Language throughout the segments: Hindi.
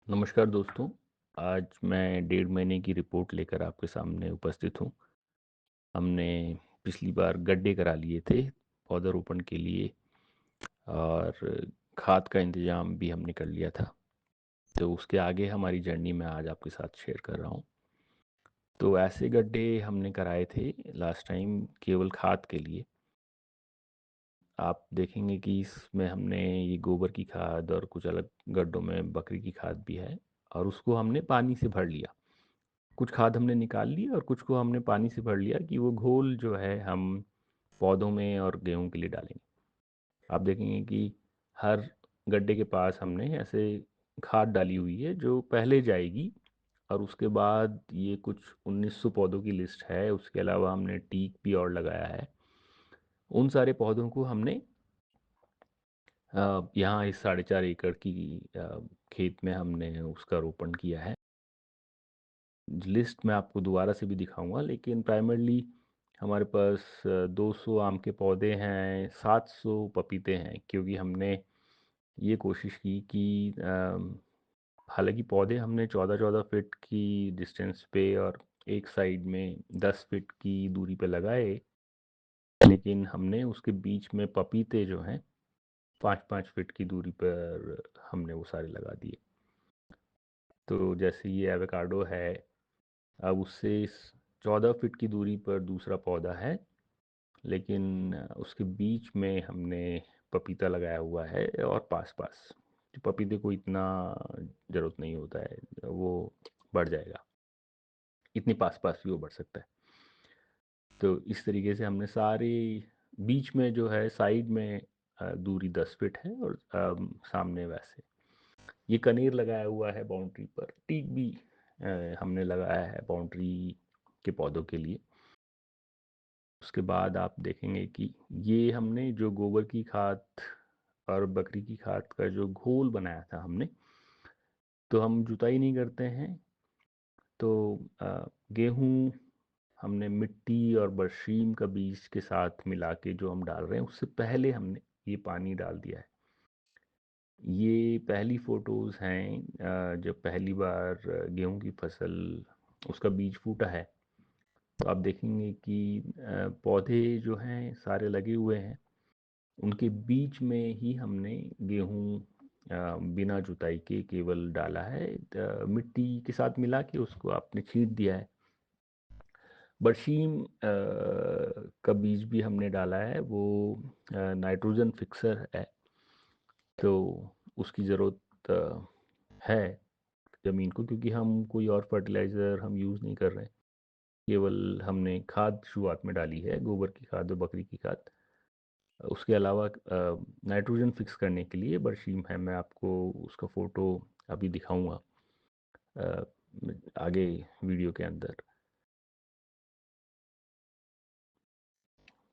नमस्कार दोस्तों। आज मैं 1.5 महीने की रिपोर्ट लेकर आपके सामने उपस्थित हूँ। हमने पिछली बार गड्ढे करा लिए थे पौधारोपण के लिए और खाद का इंतज़ाम भी हमने कर लिया था। तो उसके आगे हमारी जर्नी मैं आज आपके साथ शेयर कर रहा हूँ। तो ऐसे गड्ढे हमने कराए थे लास्ट टाइम केवल खाद के लिए। आप देखेंगे कि इसमें हमने ये गोबर की खाद और कुछ अलग गड्ढों में बकरी की खाद भी है और उसको हमने पानी से भर लिया। कुछ खाद हमने निकाल ली और कुछ को हमने पानी से भर लिया कि वो घोल जो है हम पौधों में और गेहूं के लिए डालेंगे। आप देखेंगे कि हर गड्ढे के पास हमने ऐसे खाद डाली हुई है जो पहले जाएगी और उसके बाद ये कुछ 1900 पौधों की लिस्ट है। उसके अलावा हमने टीक भी और लगाया है। उन सारे पौधों को हमने यहाँ इस 4.5 एकड़ की खेत में हमने उसका रोपण किया है। लिस्ट मैं आपको दोबारा से भी दिखाऊंगा, लेकिन प्राइमरली हमारे पास 200 आम के पौधे हैं, 700 पपीते हैं, क्योंकि हमने ये कोशिश की कि हालांकि पौधे हमने 14-14 फीट की डिस्टेंस पे और एक साइड में 10 फीट की दूरी पे लगाए, लेकिन हमने उसके बीच में पपीते जो हैं 5-5 फीट की दूरी पर हमने वो सारे लगा दिए। तो जैसे ये एवोकाडो है, अब उससे 14 फीट की दूरी पर दूसरा पौधा है, लेकिन उसके बीच में हमने पपीता लगाया हुआ है और पास-पास। तो पपीते को इतना ज़रूरत नहीं होता है, वो बढ़ जाएगा। इतने पास-पास भी वो बढ़ सकता है। तो इस तरीके से हमने सारे बीच में जो है साइड में दूरी 10 फीट है और सामने वैसे। ये कनेर लगाया हुआ है बाउंड्री पर। टीक भी हमने लगाया है बाउंड्री के पौधों के लिए। उसके बाद आप देखेंगे कि ये हमने जो गोबर की खाद और बकरी की खाद का जो घोल बनाया था हमने, तो हम जुताई नहीं करते हैं। तो गेहूँ हमने मिट्टी और बरसीम का बीज के साथ मिला के जो हम डाल रहे हैं, उससे पहले हमने ये पानी डाल दिया है। ये पहली फ़ोटोज़ हैं जब पहली बार गेहूँ की फसल उसका बीज फूटा है। तो आप देखेंगे कि पौधे जो हैं सारे लगे हुए हैं। उनके बीच में ही हमने गेहूँ बिना जुताई के केवल डाला है। मिट्टी के साथ मिला के उसको आपने छींट दिया है। बरसीम का बीज भी हमने डाला है, वो नाइट्रोजन फिक्सर है, तो उसकी ज़रूरत है ज़मीन को, क्योंकि हम कोई और फर्टिलाइज़र हम यूज़ नहीं कर रहे हैं। केवल हमने खाद शुरुआत में डाली है, गोबर की खाद और बकरी की खाद। उसके अलावा नाइट्रोजन फिक्स करने के लिए बरसीम है। मैं आपको उसका फ़ोटो अभी दिखाऊँगा अ, आगे वीडियो के अंदर।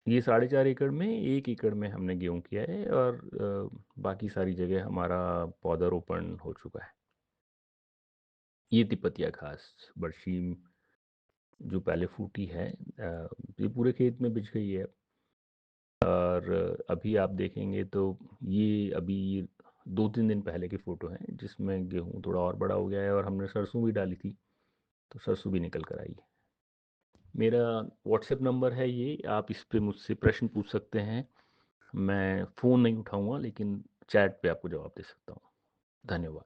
ये 4.5 एकड़ में 1 एकड़ में हमने गेहूँ किया है और बाकी सारी जगह हमारा पौधारोपण हो चुका है। ये तिपतिया घास, बरसीम जो पहले फूटी है, ये पूरे खेत में बिछ गई है। और अभी आप देखेंगे तो ये अभी 2-3 दिन पहले की फ़ोटो है, जिसमें गेहूँ थोड़ा और बड़ा हो गया है और हमने सरसों भी डाली थी, तो सरसों भी निकल कर आई है। मेरा व्हाट्सएप नंबर है ये, आप इस पे मुझसे प्रश्न पूछ सकते हैं। मैं फ़ोन नहीं उठाऊँगा, लेकिन चैट पे आपको जवाब दे सकता हूँ। धन्यवाद।